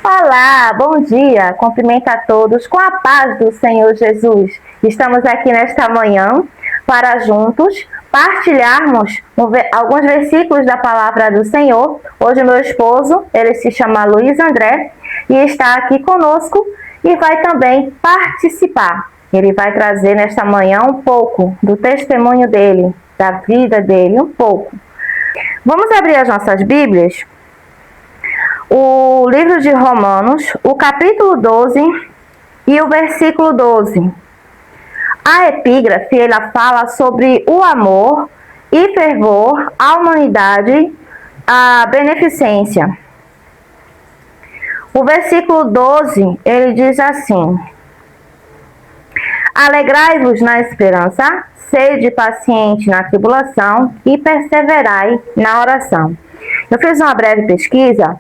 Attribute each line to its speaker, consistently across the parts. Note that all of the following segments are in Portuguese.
Speaker 1: Olá, bom dia, cumprimento a todos com a paz do Senhor Jesus. Estamos aqui nesta manhã para juntos partilharmos alguns versículos da palavra do Senhor. Hoje meu esposo, ele se chama Luiz André e está aqui conosco e vai também participar. Ele vai trazer nesta manhã um pouco do testemunho dele, da vida dele, um pouco. Vamos abrir as nossas Bíblias? O livro de Romanos, o capítulo 12 e o versículo 12. A epígrafe, ela fala sobre o amor e fervor, a humanidade, a beneficência. O versículo 12, ele diz assim: Alegrai-vos na esperança, sede paciente na tribulação e perseverai na oração. Eu fiz uma breve pesquisa.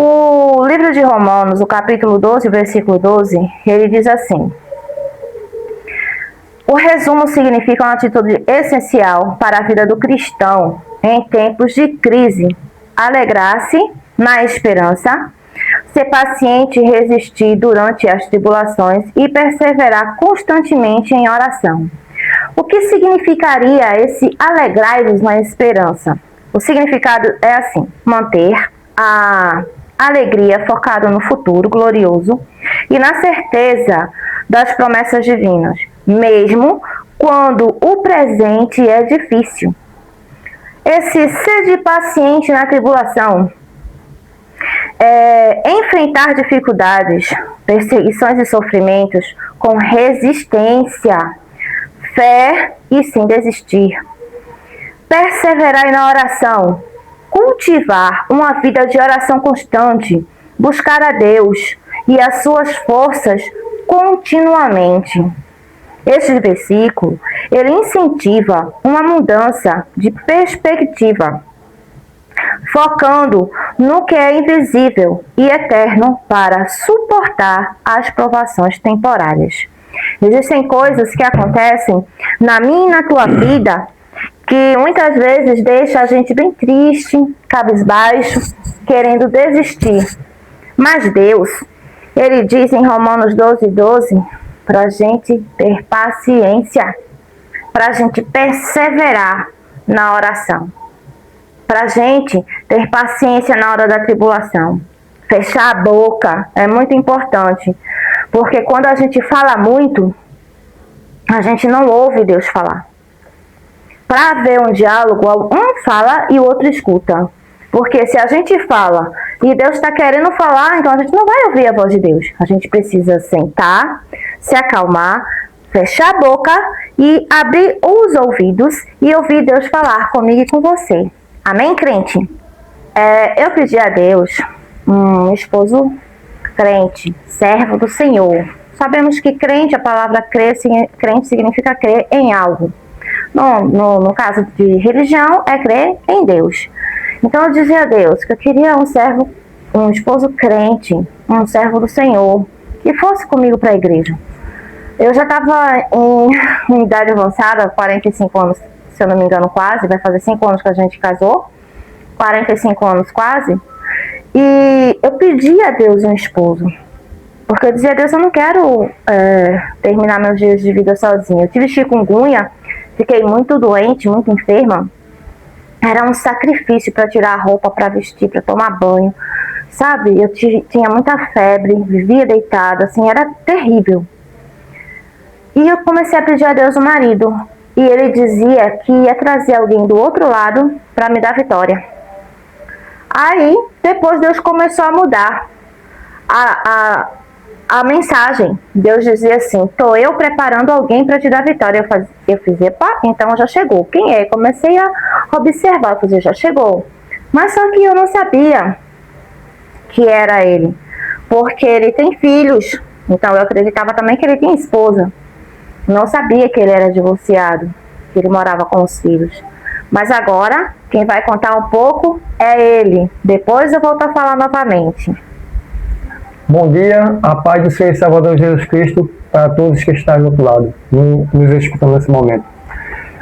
Speaker 1: O livro de Romanos, o capítulo 12, versículo 12, ele diz assim: o resumo significa uma atitude essencial para a vida do cristão em tempos de crise. Alegrar-se na esperança, ser paciente e resistir durante as tribulações e perseverar constantemente em oração. O que significaria esse alegrai-vos na esperança? O significado é assim: manter a alegria focada no futuro glorioso e na certeza das promessas divinas, mesmo quando o presente é difícil. Esse ser paciente na tribulação é enfrentar dificuldades, perseguições e sofrimentos com resistência, fé e sem desistir. Perseverar na oração, cultivar uma vida de oração constante, buscar a Deus e as suas forças continuamente. Este versículo, ele incentiva uma mudança de perspectiva, focando no que é invisível e eterno para suportar as provações temporárias. Existem coisas que acontecem na minha e na tua vida que muitas vezes deixa a gente bem triste, cabisbaixo, querendo desistir. Mas Deus, ele diz em Romanos 12:12, para a gente ter paciência, para a gente perseverar na oração, para a gente ter paciência na hora da tribulação. Fechar a boca é muito importante, porque quando a gente fala muito, a gente não ouve Deus falar. Para haver um diálogo, um fala e o outro escuta. Porque se a gente fala e Deus está querendo falar, então a gente não vai ouvir a voz de Deus. A gente precisa sentar, se acalmar, fechar a boca e abrir os ouvidos e ouvir Deus falar comigo e com você. Amém, crente? Eu pedi a Deus um esposo crente, servo do Senhor. Sabemos que crente, a palavra crente significa crer em algo. No caso de religião, é crer em Deus. Então eu dizia a Deus que eu queria um esposo crente, um servo do Senhor, que fosse comigo para a igreja. Eu já estava em idade avançada, 45 anos, se eu não me engano, quase, vai fazer 5 anos que a gente casou, 45 anos quase, e eu pedi a Deus um esposo, porque eu dizia a Deus, eu não quero terminar meus dias de vida sozinha. Eu tive chikungunya, fiquei muito doente, muito enferma. Era um sacrifício para tirar a roupa, para vestir, para tomar banho, sabe? Eu tinha muita febre, vivia deitada, assim, era terrível. E eu comecei a pedir a Deus um marido. E ele dizia que ia trazer alguém do outro lado para me dar vitória. Aí, depois Deus começou a mudar a mensagem. Deus dizia assim: estou eu preparando alguém para te dar vitória. Eu fiz, epa, então já chegou. Quem é? Comecei a observar, eu fiz, já chegou. Mas só que eu não sabia que era ele, porque ele tem filhos. Então eu acreditava também que ele tinha esposa. Não sabia que ele era divorciado, que ele morava com os filhos. Mas agora, quem vai contar um pouco é ele. Depois eu volto a falar novamente.
Speaker 2: Bom dia, a paz do Senhor e Salvador Jesus Cristo para todos que estão do outro lado, nos escutando nesse momento.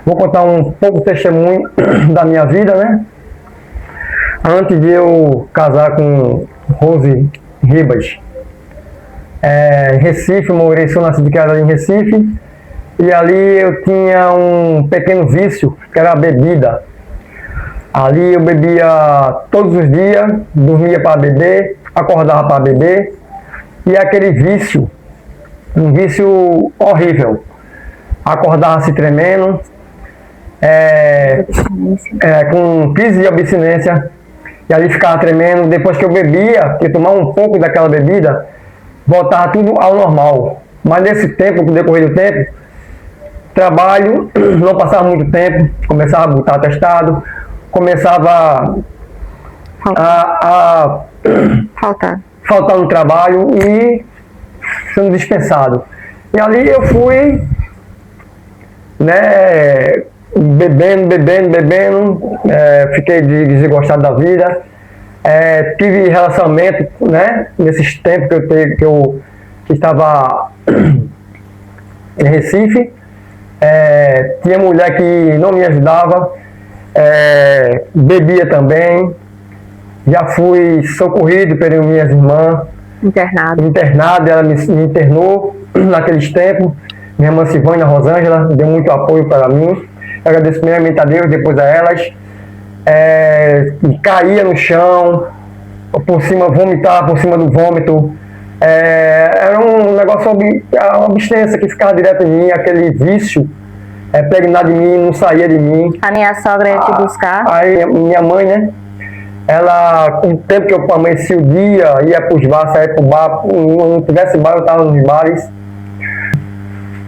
Speaker 2: Vou contar um pouco de testemunho da minha vida, né? Antes de eu casar com Rose Ribas. Em Recife, eu sou nascido e criado em Recife, e ali eu tinha um pequeno vício, que era a bebida. Ali eu bebia todos os dias, dormia para beber, acordava para beber, e aquele vício, um vício horrível. Acordava se tremendo, com crise de abstinência, e ali ficava tremendo. Depois que eu bebia, que tomava um pouco daquela bebida, voltava tudo ao normal. Mas nesse tempo, no decorrer do tempo, trabalho, não passava muito tempo, começava a botar atestado, começava a faltar no trabalho e sendo dispensado. E ali eu fui, né, bebendo, fiquei desgostado da vida, tive relacionamento, né, nesses tempos que estava em Recife, tinha mulher que não me ajudava, bebia também, já fui socorrido pelas minhas irmãs, internado, ela me internou naqueles tempos. Minha irmã Silvânia Rosângela deu muito apoio para mim. Eu agradeço primeiramente a Deus, depois a elas. Caía no chão, por cima, vomitava por cima do vômito. Era um negócio, uma abstinência que ficava direto em mim, aquele vício pregnado em mim, não saía de mim.
Speaker 1: A minha sogra ia te buscar?
Speaker 2: Aí minha mãe, né? Ela, com o tempo que eu amanhecia o dia, ia para os bares, saía para o bar, não tivesse bar, eu estava nos bares.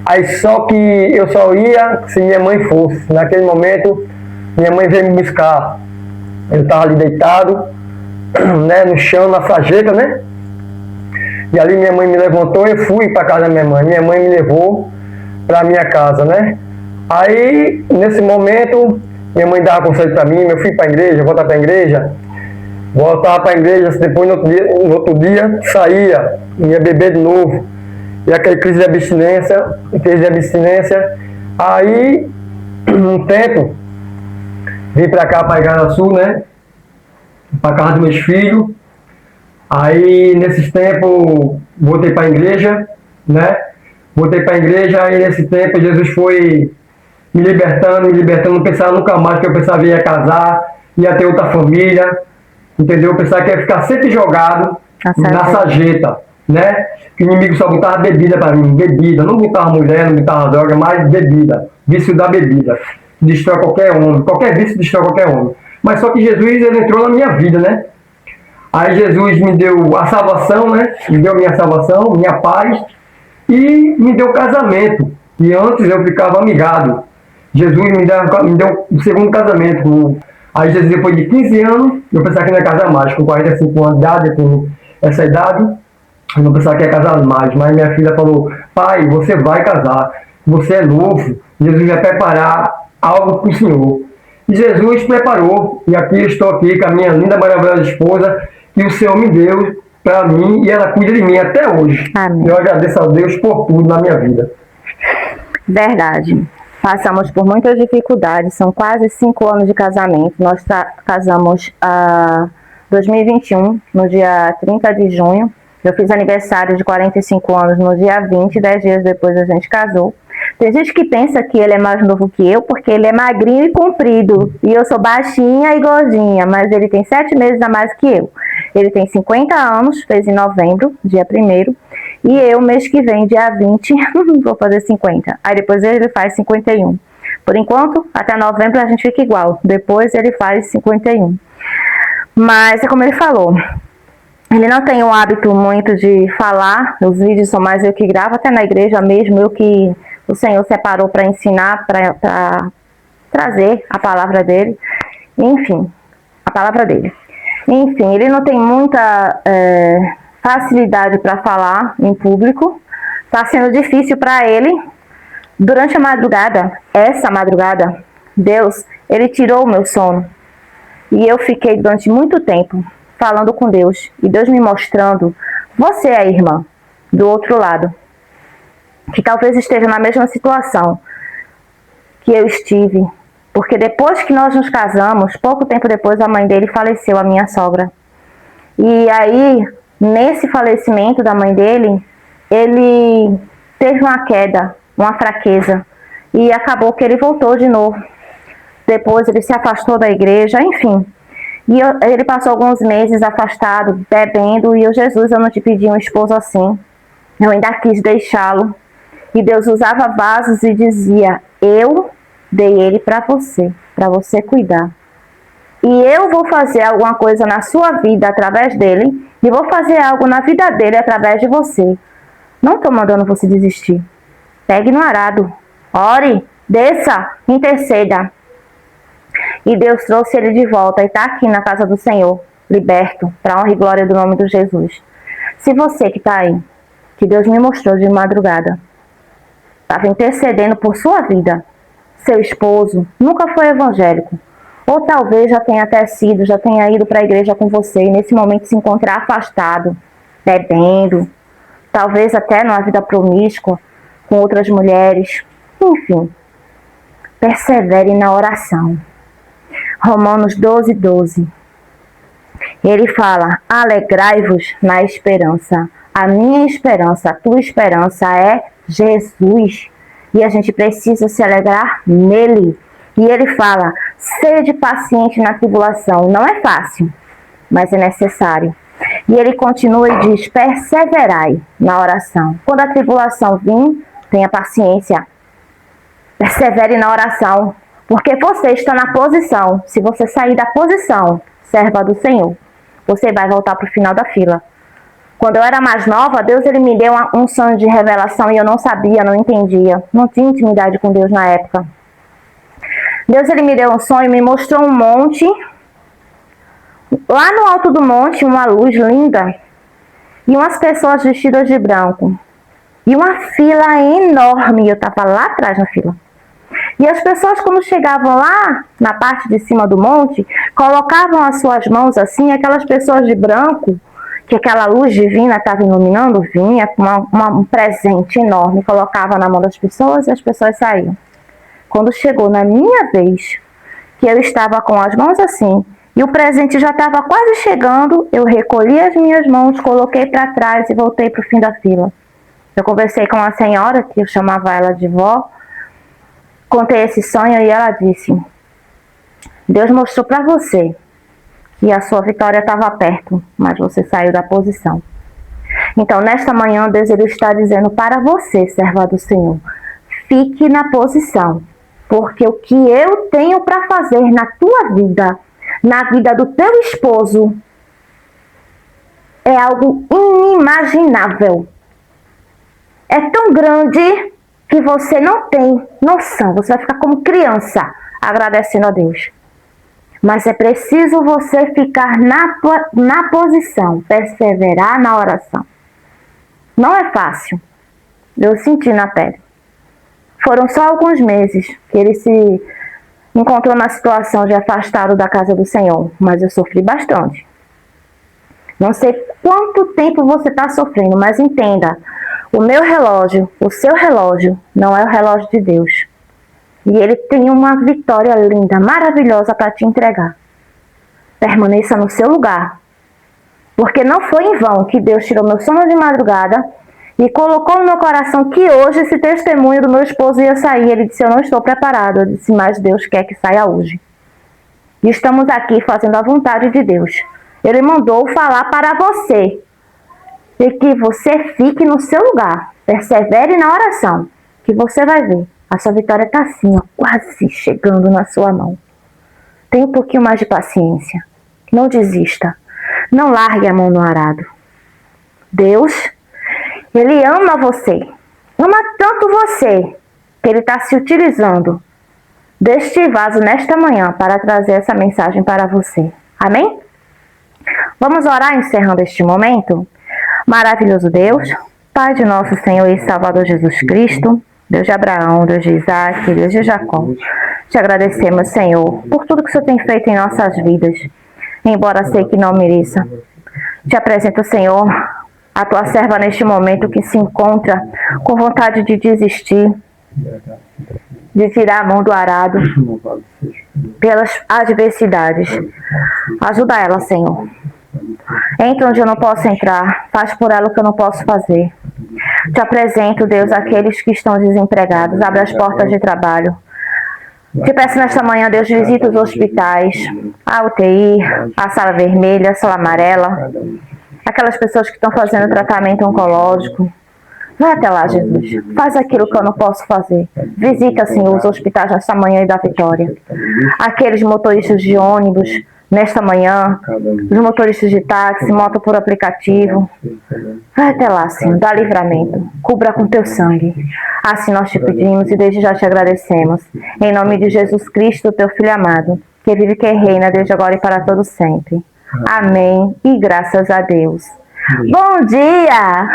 Speaker 2: Aí só que eu só ia se minha mãe fosse. Naquele momento, minha mãe veio me buscar. Eu estava ali deitado, né, no chão, na sarjeta, né? E ali minha mãe me levantou e eu fui para casa da minha mãe. Minha mãe me levou para minha casa, né? Aí, nesse momento, minha mãe dava conselho para mim, meu filho para a igreja, voltar para a igreja. Voltava para a igreja, depois no outro dia saía, ia beber de novo. E aquela crise de abstinência. Aí, um tempo, vim para cá, para Igreja Sul, né? Para casa dos meus filhos. Aí, nesses tempos, voltei para a igreja, né? Voltei para a igreja e nesse tempo Jesus foi me libertando, não pensava nunca mais que eu pensava em ia casar, ia ter outra família, entendeu? Eu pensava que ia ficar sempre jogado na sarjeta, né? Que o inimigo só botava bebida para mim, bebida, não botava mulher, não botava droga, mas bebida, vício da bebida, destrói qualquer homem, qualquer vício destrói qualquer homem. Mas só que Jesus, ele entrou na minha vida, né? Aí Jesus me deu a salvação, né? Me deu minha salvação, minha paz e me deu casamento. E antes eu ficava amigado. Jesus me deu um segundo casamento. Aí Jesus, depois de 15 anos, eu pensava que não ia casar mais. Com 45 anos de idade, com essa idade, eu não pensava que ia casar mais. Mas minha filha falou, pai, você vai casar. Você é novo. Jesus vai preparar algo para o Senhor. E Jesus preparou. E aqui eu estou aqui com a minha linda, maravilhosa esposa, que o Senhor me deu para mim e ela cuida de mim até hoje.
Speaker 1: Amém.
Speaker 2: Eu agradeço a Deus por tudo na minha vida.
Speaker 1: Verdade. Passamos por muitas dificuldades, são quase 5 anos de casamento. Nós casamos em 2021, no dia 30 de junho. Eu fiz aniversário de 45 anos no dia 20, 10 dias depois a gente casou. Tem gente que pensa que ele é mais novo que eu, porque ele é magrinho e comprido, e eu sou baixinha e gordinha, mas ele tem 7 meses a mais que eu. Ele tem 50 anos, fez em novembro, dia 1º, e eu, mês que vem, dia 20, vou fazer 50. Aí depois ele faz 51. Por enquanto, até novembro a gente fica igual. Depois ele faz 51. Mas é como ele falou, ele não tem o hábito muito de falar. Os vídeos são mais eu que gravo, até na igreja mesmo, eu que o Senhor separou para ensinar, para trazer a palavra dele. Enfim, a palavra dele. Enfim, ele não tem muita facilidade para falar em público. Está sendo difícil para ele. Durante a madrugada, essa madrugada, Deus, ele tirou o meu sono. E eu fiquei durante muito tempo falando com Deus. E Deus me mostrando, você é a irmã do outro lado, que talvez esteja na mesma situação que eu estive. Porque depois que nós nos casamos, pouco tempo depois, a mãe dele faleceu, a minha sogra. E aí, nesse falecimento da mãe dele, ele teve uma queda, uma fraqueza, e acabou que ele voltou de novo. Depois ele se afastou da igreja, enfim. E ele passou alguns meses afastado, bebendo, e Jesus, eu não te pedi um esposo assim. Eu ainda quis deixá-lo. E Deus usava vasos e dizia: eu dei ele para você cuidar. E eu vou fazer alguma coisa na sua vida através dele, e vou fazer algo na vida dele através de você. Não estou mandando você desistir. Pegue no arado, ore, desça, interceda. E Deus trouxe ele de volta e está aqui na casa do Senhor, liberto, para honra e glória do nome de Jesus. Se você que está aí, que Deus me mostrou de madrugada, estava intercedendo por sua vida, seu esposo nunca foi evangélico, ou talvez já tenha até sido, já tenha ido para a igreja com você e nesse momento se encontrar afastado, bebendo, talvez até numa vida promíscua com outras mulheres, enfim, persevere na oração. Romanos 12:12. Ele fala: alegrai-vos na esperança. A minha esperança, a tua esperança é Jesus. E a gente precisa se alegrar nele. E ele fala: sede paciente na tribulação. Não é fácil, mas é necessário. E ele continua e diz: perseverai na oração. Quando a tribulação vir, tenha paciência. Persevere na oração. Porque você está na posição. Se você sair da posição, serva do Senhor, você vai voltar para o final da fila. Quando eu era mais nova, Deus ele me deu um sonho de revelação e eu não sabia, não entendia. Não tinha intimidade com Deus na época. Deus ele me deu um sonho e me mostrou um monte. Lá no alto do monte, uma luz linda. E umas pessoas vestidas de branco. E uma fila enorme. Eu estava lá atrás na fila. E as pessoas, quando chegavam lá, na parte de cima do monte, colocavam as suas mãos assim, aquelas pessoas de branco, que aquela luz divina estava iluminando, vinha com um presente enorme, colocava na mão das pessoas e as pessoas saíam. Quando chegou na minha vez, que eu estava com as mãos assim, e o presente já estava quase chegando, eu recolhi as minhas mãos, coloquei para trás e voltei para o fim da fila. Eu conversei com uma senhora, que eu chamava ela de vó, contei esse sonho e ela disse: Deus mostrou para você que a sua vitória estava perto, mas você saiu da posição. Então, nesta manhã, Deus ele está dizendo para você, serva do Senhor, fique na posição, porque o que eu tenho para fazer na tua vida, na vida do teu esposo, é algo inimaginável. É tão grande que você não tem noção. Você vai ficar como criança agradecendo a Deus. Mas é preciso você ficar na posição, perseverar na oração. Não é fácil. Eu senti na pele. Foram só alguns meses que ele se encontrou na situação de afastado da casa do Senhor. Mas eu sofri bastante. Não sei quanto tempo você está sofrendo, mas entenda. O meu relógio, o seu relógio, não é o relógio de Deus. E ele tem uma vitória linda, maravilhosa para te entregar. Permaneça no seu lugar. Porque não foi em vão que Deus tirou meu sono de madrugada e colocou no meu coração que hoje esse testemunho do meu esposo ia sair. Ele disse: eu não estou preparado. Eu disse: mas Deus quer que saia hoje. E estamos aqui fazendo a vontade de Deus. Ele mandou falar para você. E que você fique no seu lugar. Persevere na oração. Que você vai ver. A sua vitória está assim, ó, quase chegando na sua mão. Tenha um pouquinho mais de paciência. Não desista. Não largue a mão no arado. Deus, ele ama você. Ama tanto você que ele está se utilizando deste vaso nesta manhã para trazer essa mensagem para você. Amém? Vamos orar encerrando este momento? Maravilhoso Deus, Pai de nosso Senhor e Salvador Jesus Cristo, Deus de Abraão, Deus de Isaac, Deus de Jacó. Te agradecemos, Senhor, por tudo que o Senhor tem feito em nossas vidas, embora sei que não mereça. Te apresento, Senhor, a tua serva neste momento que se encontra com vontade de desistir, de tirar a mão do arado pelas adversidades. Ajuda ela, Senhor. Entra onde eu não posso entrar. Faz por ela o que eu não posso fazer. Te apresento, Deus, aqueles que estão desempregados. Abre as portas de trabalho. Te peço nesta manhã, Deus, visita os hospitais, a UTI, a sala vermelha, a sala amarela, aquelas pessoas que estão fazendo tratamento oncológico. Vai até lá, Jesus. Faz aquilo que eu não posso fazer. Visita, Senhor, os hospitais nesta manhã e da vitória. Aqueles motoristas de ônibus nesta manhã, os motoristas de táxi, moto por aplicativo. Vai até lá, Senhor, dá livramento. Cubra com teu sangue. Assim nós te pedimos e desde já te agradecemos. Em nome de Jesus Cristo, teu Filho amado, que vive e que reina desde agora e para todo sempre. Amém. E graças a Deus. Bom dia!